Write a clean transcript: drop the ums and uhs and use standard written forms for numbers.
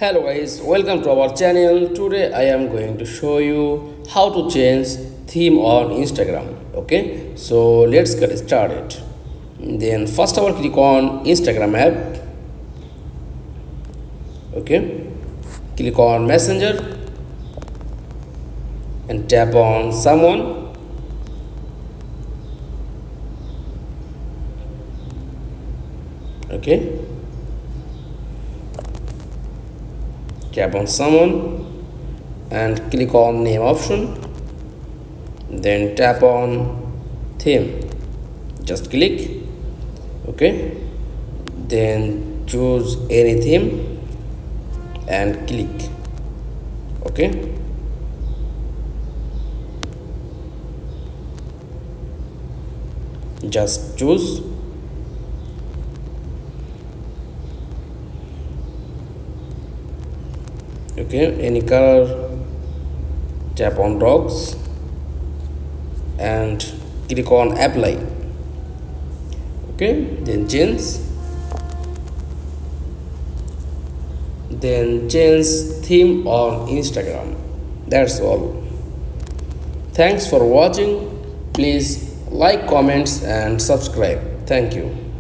Hello guys, welcome to our channel. Today I am going to show you how to change theme on Instagram. Okay, so let's get started. Then first of all, click on Instagram app. Okay, click on Messenger and tap on someone. Okay, tap on someone and click on name option, then tap on theme, just click. Okay, then choose any theme and click. Okay, just choose. Okay, any color, tap on dogs and click on apply. Okay, then change theme on Instagram. That's all. Thanks for watching. Please like, comments and subscribe. Thank you.